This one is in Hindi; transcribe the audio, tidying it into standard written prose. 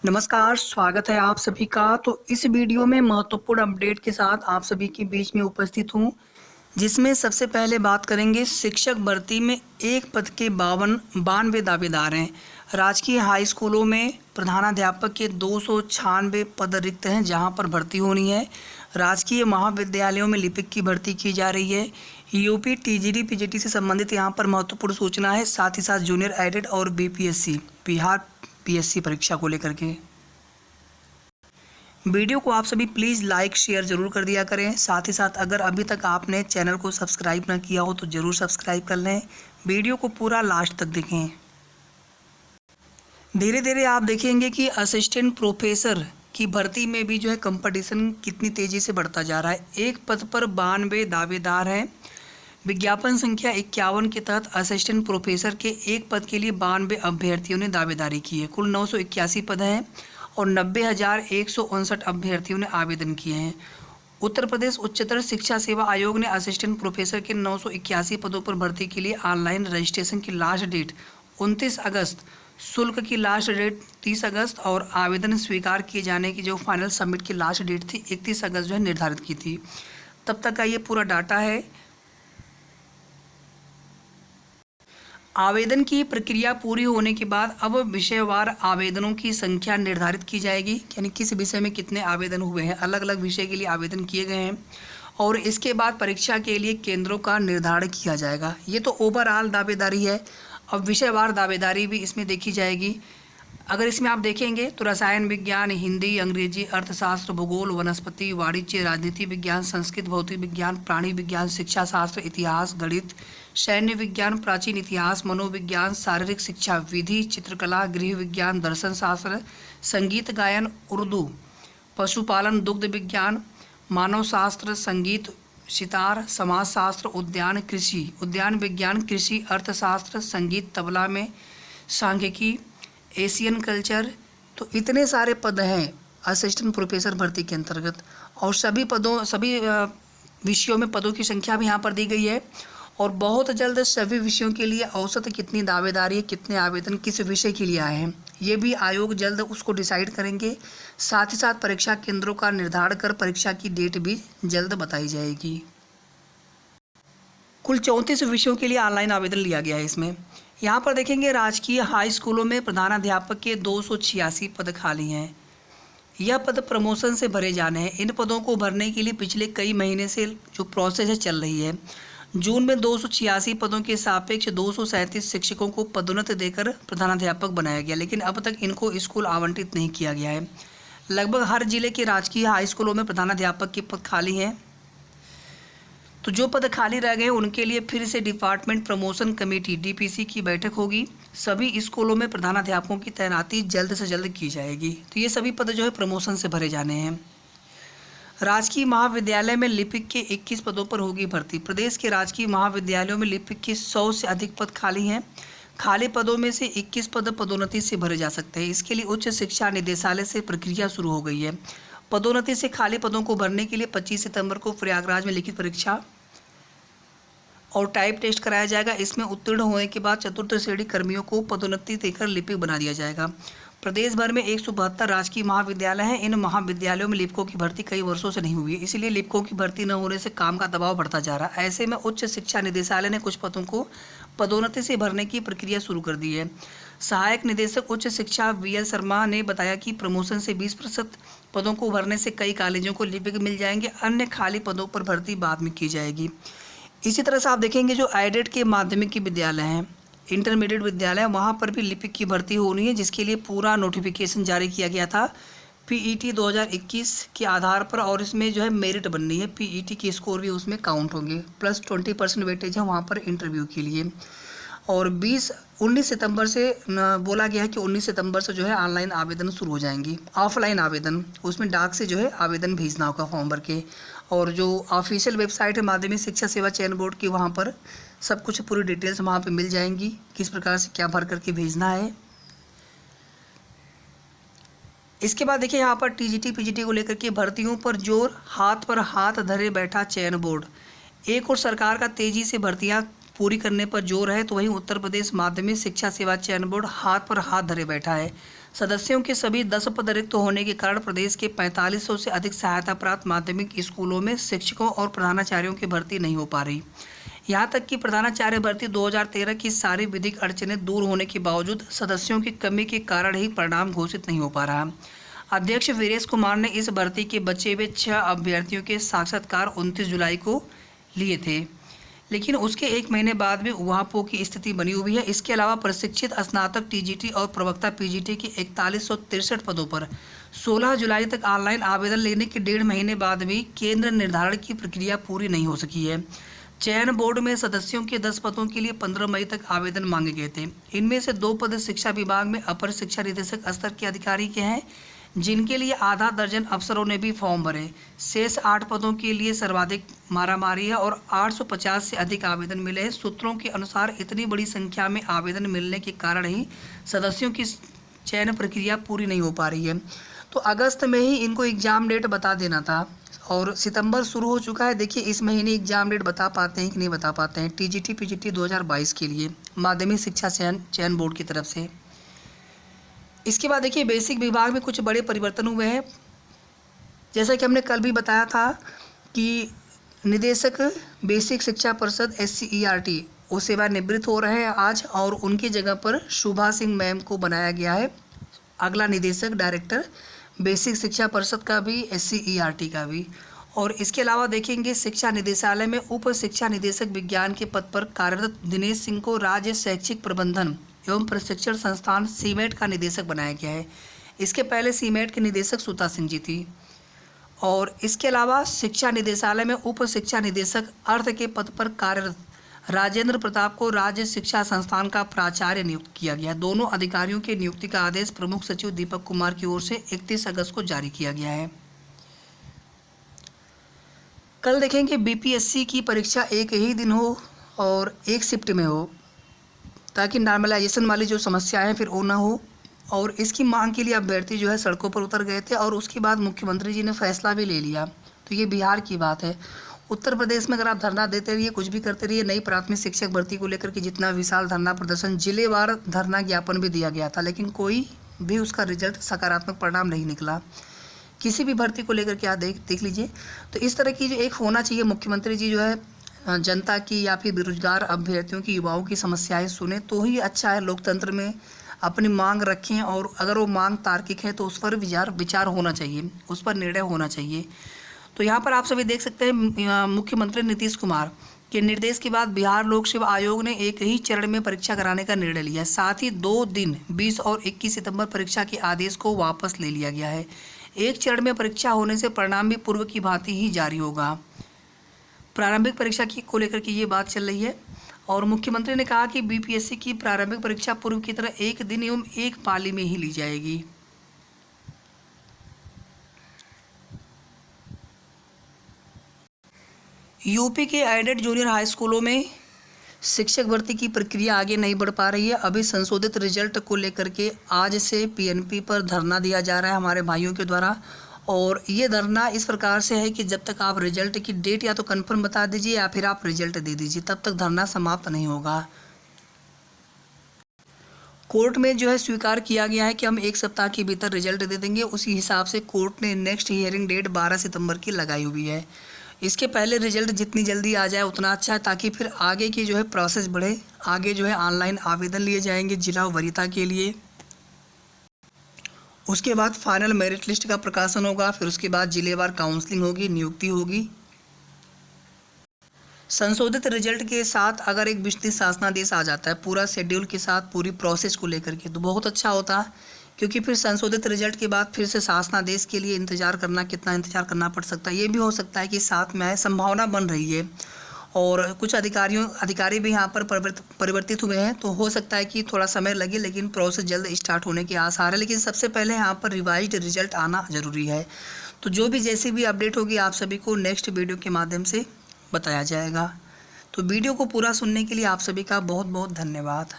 नमस्कार, स्वागत है आप सभी का। तो इस वीडियो में महत्वपूर्ण अपडेट के साथ आप सभी के बीच में उपस्थित हूँ, जिसमें सबसे पहले बात करेंगे शिक्षक भर्ती में एक पद के 92 दावेदार हैं। राजकीय हाई स्कूलों में प्रधानाध्यापक के 296 पद रिक्त हैं, जहां पर भर्ती होनी है। राजकीय महाविद्यालयों में लिपिक की भर्ती की जा रही है। यूपी टीजीटी पीजीटी से संबंधित यहां पर महत्वपूर्ण सूचना है, साथ ही साथ जूनियर एडेड और बीपीएससी बिहार पीएससी परीक्षा को लेकर के। वीडियो को आप सभी प्लीज़ लाइक शेयर ज़रूर कर दिया करें। साथ ही साथ अगर अभी तक आपने चैनल को सब्सक्राइब ना किया हो तो ज़रूर सब्सक्राइब कर लें। वीडियो को पूरा लास्ट तक देखें। धीरे धीरे आप देखेंगे कि असिस्टेंट प्रोफेसर की भर्ती में भी जो है कंपटीशन कितनी तेज़ी से बढ़ता जा रहा है। एक पद पर 92 दावेदार हैं। विज्ञापन संख्या 51 के तहत असिस्टेंट प्रोफेसर के एक पद के लिए 92 अभ्यर्थियों ने दावेदारी की है। कुल 981 पद हैं और 90,159 अभ्यर्थियों ने आवेदन किए हैं। उत्तर प्रदेश उच्चतर शिक्षा सेवा आयोग ने असिस्टेंट प्रोफेसर के 981 पदों पर भर्ती के लिए ऑनलाइन रजिस्ट्रेशन की लास्ट डेट 29 अगस्त, शुल्क की लास्ट डेट 30 अगस्त और आवेदन स्वीकार किए जाने की जो फाइनल सबमिट की लास्ट डेट थी 31 अगस्त जो है निर्धारित की थी। तब तक का ये पूरा डाटा है। आवेदन की प्रक्रिया पूरी होने के बाद अब विषयवार आवेदनों की संख्या निर्धारित की जाएगी, यानी किस विषय में कितने आवेदन हुए हैं। अलग अलग विषय के लिए आवेदन किए गए हैं और इसके बाद परीक्षा के लिए केंद्रों का निर्धारण किया जाएगा। ये तो ओवरऑल दावेदारी है। अब विषयवार दावेदारी भी इसमें देखी जाएगी। अगर इसमें आप देखेंगे तो रसायन विज्ञान, हिंदी, अंग्रेजी, अर्थशास्त्र, भूगोल, वनस्पति, वाणिज्य, राजनीति विज्ञान, संस्कृत, भौतिक विज्ञान, प्राणी विज्ञान, शिक्षा शास्त्र, इतिहास, गणित, सैन्य विज्ञान, प्राचीन इतिहास, मनोविज्ञान, शारीरिक शिक्षा, विधि, चित्रकला, गृह विज्ञान, दर्शन शास्त्र, संगीत गायन, उर्दू, पशुपालन, दुग्ध विज्ञान, मानव शास्त्र, संगीत, सितार, समाजशास्त्र, उद्यान, कृषि, उद्यान विज्ञान, कृषि, अर्थशास्त्र, संगीत, तबला में, सांख्यिकी, एशियन कल्चर। तो इतने सारे पद हैं असिस्टेंट प्रोफेसर भर्ती के अंतर्गत और सभी विषयों में पदों की संख्या भी यहाँ पर दी गई है। और बहुत जल्द सभी विषयों के लिए औसत कितनी दावेदारी है, कितने आवेदन किस विषय के लिए आए हैं, ये भी आयोग जल्द उसको डिसाइड करेंगे। साथ ही साथ परीक्षा केंद्रों का निर्धारण कर परीक्षा की डेट भी जल्द बताई जाएगी। कुल 34 विषयों के लिए ऑनलाइन आवेदन लिया गया है। इसमें यहाँ पर देखेंगे राजकीय हाई स्कूलों में प्रधानाध्यापक के 286 पद खाली हैं। यह पद प्रमोशन से भरे जाने हैं। इन पदों को भरने के लिए पिछले कई महीने से जो प्रोसेस है चल रही है। जून में 286 पदों के सापेक्ष 237 शिक्षकों को पदोन्नति देकर प्रधानाध्यापक बनाया गया, लेकिन अब तक इनको स्कूल आवंटित नहीं किया गया है। लगभग हर जिले के राजकीय हाई स्कूलों में प्रधानाध्यापक के पद खाली हैं। तो जो पद खाली रह गए उनके लिए फिर से डिपार्टमेंट प्रमोशन कमेटी डीपीसी की बैठक होगी। सभी स्कूलों में प्रधानाध्यापकों की तैनाती जल्द से जल्द की जाएगी। तो ये सभी पद जो है प्रमोशन से भरे जाने हैं। राजकीय महाविद्यालय में लिपिक के 21 पदों पर होगी भर्ती। प्रदेश के राजकीय महाविद्यालयों में लिपिक के 100 से अधिक पद खाली हैं। खाली पदों में से 21 पद पदोन्नति से भरे जा सकते हैं। इसके लिए उच्च शिक्षा निदेशालय से प्रक्रिया शुरू हो गई है। पदोन्नति से खाली पदों को भरने के लिए 25 सितंबर को प्रयागराज में लिखित परीक्षा और टाइप टेस्ट कराया जाएगा। इसमें उत्तीर्ण होने के बाद चतुर्थ श्रेणी कर्मियों को पदोन्नति देकर लिपिक बना दिया जाएगा। प्रदेश भर में 172 राजकीय महाविद्यालय हैं। इन महाविद्यालयों में लिपिकों की भर्ती कई वर्षों से नहीं हुई है, इसलिए लिपिकों की भर्ती न होने से काम का दबाव बढ़ता जा रहा है। ऐसे में उच्च शिक्षा निदेशालय ने कुछ पदों को पदोन्नति से भरने की प्रक्रिया शुरू कर दी है। सहायक निदेशक उच्च शिक्षा वीएल शर्मा ने बताया कि प्रमोशन से 20% पदों को भरने से कई कॉलेजों को लिपिक मिल जाएंगे। अन्य खाली पदों पर भर्ती बाद में की जाएगी। इसी तरह से आप देखेंगे जो एडेड के माध्यमिक विद्यालय हैं, इंटरमीडिएट विद्यालय, वहाँ पर भी लिपिक की भर्ती होनी है, जिसके लिए पूरा नोटिफिकेशन जारी किया गया था पीईटी 2021 के आधार पर। और इसमें जो है मेरिट बननी है, पीईटी के स्कोर भी उसमें काउंट होंगे, प्लस 20% वेटेज है वहाँ पर इंटरव्यू के लिए। और 19 सितंबर से बोला गया है कि 19 सितंबर से जो है ऑनलाइन आवेदन शुरू हो जाएंगी। ऑफलाइन आवेदन उसमें डाक से जो है आवेदन भेजना होगा फॉर्म भर के। और जो ऑफिशियल वेबसाइट है माध्यमिक शिक्षा सेवा चयन बोर्ड की, वहाँ पर सब कुछ पूरी डिटेल्स वहाँ पे मिल जाएंगी, किस प्रकार से क्या भर करके भेजना है। इसके बाद देखिए यहाँ पर टीजीटी पीजीटी को लेकर के भर्तियों पर जोर, हाथ पर हाथ धरे बैठा चयन बोर्ड। एक और सरकार का तेजी से भर्तियाँ पूरी करने पर जोर है, तो वहीं उत्तर प्रदेश माध्यमिक शिक्षा सेवा चयन बोर्ड हाथ पर हाथ धरे बैठा है। सदस्यों के सभी 10 पद रिक्त होने के कारण प्रदेश के 4500 से अधिक सहायता प्राप्त माध्यमिक स्कूलों में शिक्षकों और प्रधानाचार्यों की भर्ती नहीं हो पा रही। यहाँ तक कि प्रधानाचार्य भर्ती 2013 की सारी विधिक अड़चनें दूर होने के बावजूद सदस्यों की कमी के कारण ही परिणाम घोषित नहीं हो पा रहा। अध्यक्ष वीरेश कुमार ने इस भर्ती के बचे हुए 6 अभ्यर्थियों के साक्षात्कार 29 जुलाई को लिए थे, लेकिन उसके 1 महीने बाद भी उहापोह की स्थिति बनी हुई है। इसके अलावा प्रशिक्षित स्नातक टीजीटी और प्रवक्ता पीजीटी के 4163 पदों पर 16 जुलाई तक ऑनलाइन आवेदन लेने के 1.5 महीने बाद भी केंद्र निर्धारण की प्रक्रिया पूरी नहीं हो सकी है। चयन बोर्ड में सदस्यों के 10 पदों के लिए 15 मई तक आवेदन मांगे गए थे। इनमें से 2 पद शिक्षा विभाग में अपर शिक्षा निदेशक स्तर के अधिकारी के हैं, जिनके लिए आधा दर्जन अफसरों ने भी फॉर्म भरे। शेष 8 पदों के लिए सर्वाधिक मारामारी है और 850 से अधिक आवेदन मिले हैं। सूत्रों के अनुसार इतनी बड़ी संख्या में आवेदन मिलने के कारण ही सदस्यों की चयन प्रक्रिया पूरी नहीं हो पा रही है। तो अगस्त में ही इनको एग्ज़ाम डेट बता देना था और सितंबर शुरू हो चुका है। देखिए इस महीने एग्ज़ाम डेट बता पाते हैं कि नहीं बता पाते हैं टीजीटी पीजीटी 2022 के लिए माध्यमिक शिक्षा चयन बोर्ड की तरफ से। इसके बाद देखिए बेसिक विभाग में कुछ बड़े परिवर्तन हुए हैं। जैसा कि हमने कल भी बताया था कि निदेशक बेसिक शिक्षा परिषद SCERT वो सेवानिवृत्त हो रहे हैं आज, और उनकी जगह पर शुभा सिंह मैम को बनाया गया है अगला निदेशक डायरेक्टर बेसिक शिक्षा परिषद का भी SCERT का भी। और इसके अलावा देखेंगे शिक्षा निदेशालय में उप शिक्षा निदेशक विज्ञान के पद पर कार्यरत दिनेश सिंह को राज्य शैक्षिक प्रबंधन एवं प्रशिक्षण संस्थान सीमेट का निदेशक बनाया गया है। इसके पहले सीमेट के निदेशक सुता सिंह जी थी। और इसके अलावा शिक्षा निदेशालय में उप शिक्षा निदेशक अर्थ के पद पर कार्यरत राजेंद्र प्रताप को राज्य शिक्षा संस्थान का प्राचार्य नियुक्त किया गया। दोनों अधिकारियों की नियुक्ति का आदेश प्रमुख सचिव दीपक कुमार की ओर से 31 अगस्त को जारी किया गया है। कल देखेंगे BPSC की परीक्षा एक ही दिन हो और एक शिफ्ट में हो, ताकि नॉर्मलाइजेशन वाली जो समस्याएं हैं फिर वो ना हो। और इसकी मांग के लिए अभ्यर्थी जो है सड़कों पर उतर गए थे और उसके बाद मुख्यमंत्री जी ने फैसला भी ले लिया। तो ये बिहार की बात है। उत्तर प्रदेश में अगर आप धरना देते रहिए, कुछ भी करते रहिए, नई प्राथमिक शिक्षक भर्ती को लेकर के जितना विशाल धरना प्रदर्शन, जिलेवार धरना ज्ञापन भी दिया गया था, लेकिन कोई भी उसका रिजल्ट सकारात्मक परिणाम नहीं निकला। किसी भी भर्ती को लेकर के आप देख लीजिए। तो इस तरह की जो एक होना चाहिए, मुख्यमंत्री जी जो है जनता की या फिर बेरोजगार अभ्यर्थियों की, युवाओं की समस्याएं सुने तो ही अच्छा है। लोकतंत्र में अपनी मांग रखें और अगर वो मांग तार्किक है तो उस पर विचार होना चाहिए, उस पर निर्णय होना चाहिए। तो यहाँ पर आप सभी देख सकते हैं मुख्यमंत्री नीतीश कुमार के निर्देश के बाद बिहार लोक सेवा आयोग ने एक ही चरण में परीक्षा कराने का निर्णय लिया। साथ ही 2 दिन 20 और 21 सितंबर परीक्षा के आदेश को वापस ले लिया गया है। एक चरण में परीक्षा होने से परिणाम भी पूर्व की भांति ही जारी होगा। प्रारंभिक परीक्षा को लेकर के ये बात चल रही है और मुख्यमंत्री ने कहा कि BPSC की प्रारंभिक परीक्षा पूर्व की तरह एक दिन एवं एक पाली में ही ली जाएगी। यूपी के एडेड जूनियर हाई स्कूलों में शिक्षक भर्ती की प्रक्रिया आगे नहीं बढ़ पा रही है। अभी संशोधित रिजल्ट को लेकर के आज से PNP पर धरना दिया जा रहा है हमारे भाइयों के द्वारा। और ये धरना इस प्रकार से है कि जब तक आप रिजल्ट की डेट या तो कंफर्म बता दीजिए या फिर आप रिजल्ट दे दीजिए, तब तक धरना समाप्त नहीं होगा। कोर्ट में जो है स्वीकार किया गया है कि हम 1 सप्ताह के भीतर रिजल्ट दे देंगे। उसी हिसाब से कोर्ट ने नेक्स्ट हियरिंग डेट 12 सितंबर की लगाई हुई है। इसके पहले रिजल्ट जितनी जल्दी आ जाए उतना अच्छा है, ताकि फिर आगे की जो है प्रोसेस बढ़े। आगे जो है ऑनलाइन आवेदन लिए जाएंगे जिला वरीयता के लिए। उसके बाद फाइनल मेरिट लिस्ट का प्रकाशन होगा, फिर उसके बाद जिलेवार काउंसलिंग होगी, नियुक्ति होगी। संशोधित रिजल्ट के साथ अगर एक विस्तृत शासनादेश आ जाता है पूरा शेड्यूल के साथ, पूरी प्रोसेस को लेकर के, तो बहुत अच्छा होता है। क्योंकि फिर संशोधित रिजल्ट के बाद फिर से शासनादेश के लिए इंतजार करना, कितना इंतजार करना पड़ सकता है। ये भी हो सकता है कि साथ में आए, संभावना बन रही है। और कुछ अधिकारी भी यहाँ पर परिवर्तित हुए हैं, तो हो सकता है कि थोड़ा समय लगे, लेकिन प्रोसेस जल्द स्टार्ट होने के आसार है। लेकिन सबसे पहले यहाँ पर रिवाइज्ड रिजल्ट आना ज़रूरी है। तो जो भी जैसी भी अपडेट होगी आप सभी को नेक्स्ट वीडियो के माध्यम से बताया जाएगा। तो वीडियो को पूरा सुनने के लिए आप सभी का बहुत बहुत धन्यवाद।